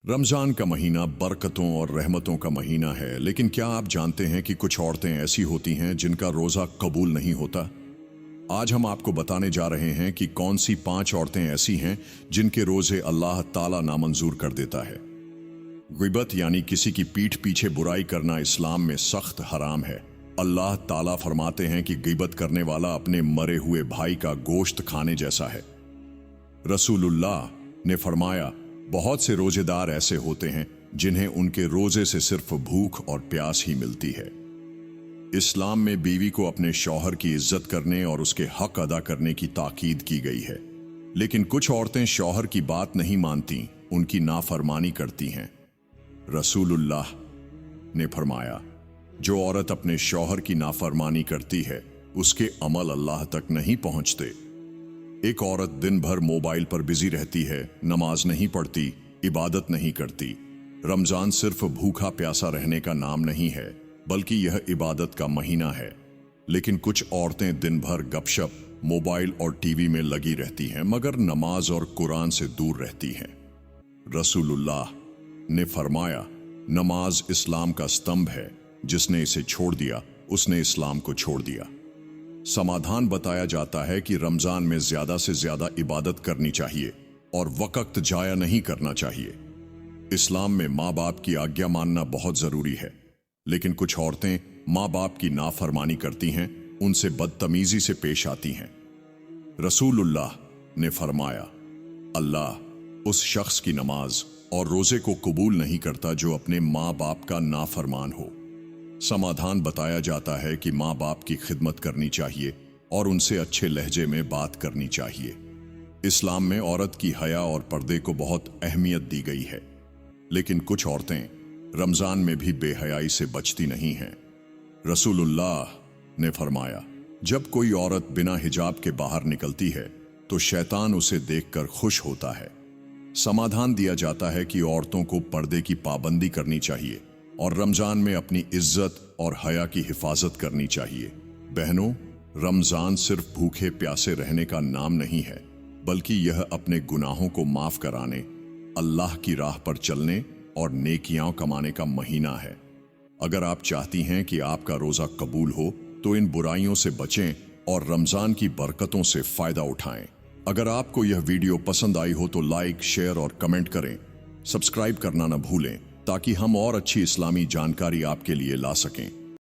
रमज़ान का महीना बरकतों और रहमतों का महीना है, लेकिन क्या आप जानते हैं कि कुछ औरतें ऐसी होती हैं जिनका रोज़ा कबूल नहीं होता। आज हम आपको बताने जा रहे हैं कि कौन सी 5 औरतें ऐसी हैं जिनके रोज़े अल्लाह ताला नामंजूर कर देता है। गिबत यानी किसी की पीठ पीछे बुराई करना इस्लाम में सख्त हराम है। अल्लाह ताला फरमाते हैं कि गिबत करने वाला अपने मरे हुए भाई का गोश्त खाने जैसा है। रसूलुल्लाह ने फरमाया, बहुत से रोजेदार ऐसे होते हैं जिन्हें उनके रोजे से सिर्फ भूख और प्यास ही मिलती है। इस्लाम में बीवी को अपने शौहर की इज्जत करने और उसके हक अदा करने की ताकीद की गई है, लेकिन कुछ औरतें शौहर की बात नहीं मानती, उनकी नाफरमानी करती हैं। रसूलुल्लाह ने फरमाया, जो औरत अपने शौहर की नाफरमानी करती है उसके अमल अल्लाह तक नहीं पहुंचते। एक औरत दिन भर मोबाइल पर बिजी रहती है, नमाज नहीं पढ़ती, इबादत नहीं करती। रमजान सिर्फ भूखा प्यासा रहने का नाम नहीं है, बल्कि यह इबादत का महीना है। लेकिन कुछ औरतें दिन भर गपशप, मोबाइल और टीवी में लगी रहती हैं, मगर नमाज और कुरान से दूर रहती हैं। रसूलुल्लाह ने फरमाया, नमाज इस्लाम का स्तंभ है, जिसने इसे छोड़ दिया उसने इस्लाम को छोड़ दिया। समाधान बताया जाता है कि रमजान में ज्यादा से ज्यादा इबादत करनी चाहिए और वक्त जाया नहीं करना चाहिए। इस्लाम में माँ बाप की आज्ञा मानना बहुत जरूरी है, लेकिन कुछ औरतें माँ बाप की नाफरमानी करती हैं, उनसे बदतमीजी से पेश आती हैं। रसूलुल्लाह ने फरमाया, अल्लाह उस शख्स की नमाज और रोजे को कबूल नहीं करता जो अपने माँ बाप का नाफरमान हो। समाधान बताया जाता है कि माँ बाप की खिदमत करनी चाहिए और उनसे अच्छे लहजे में बात करनी चाहिए। इस्लाम में औरत की हया और पर्दे को बहुत अहमियत दी गई है, लेकिन कुछ औरतें रमजान में भी बेहयाई से बचती नहीं हैं। रसूलुल्लाह ने फरमाया, जब कोई औरत बिना हिजाब के बाहर निकलती है तो शैतान उसे देखकर खुश होता है। समाधान दिया जाता है कि औरतों को पर्दे की पाबंदी करनी चाहिए और रमजान में अपनी इज्जत और हया की हिफाजत करनी चाहिए। बहनों, रमजान सिर्फ भूखे प्यासे रहने का नाम नहीं है, बल्कि यह अपने गुनाहों को माफ कराने, अल्लाह की राह पर चलने और नेकियां कमाने का महीना है। अगर आप चाहती हैं कि आपका रोजा कबूल हो तो इन बुराइयों से बचें और रमजान की बरकतों से फायदा उठाएं। अगर आपको यह वीडियो पसंद आई हो तो लाइक, शेयर और कमेंट करें। सब्सक्राइब करना न भूलें ताकि हम और अच्छी इस्लामी जानकारी आपके लिए ला सकें।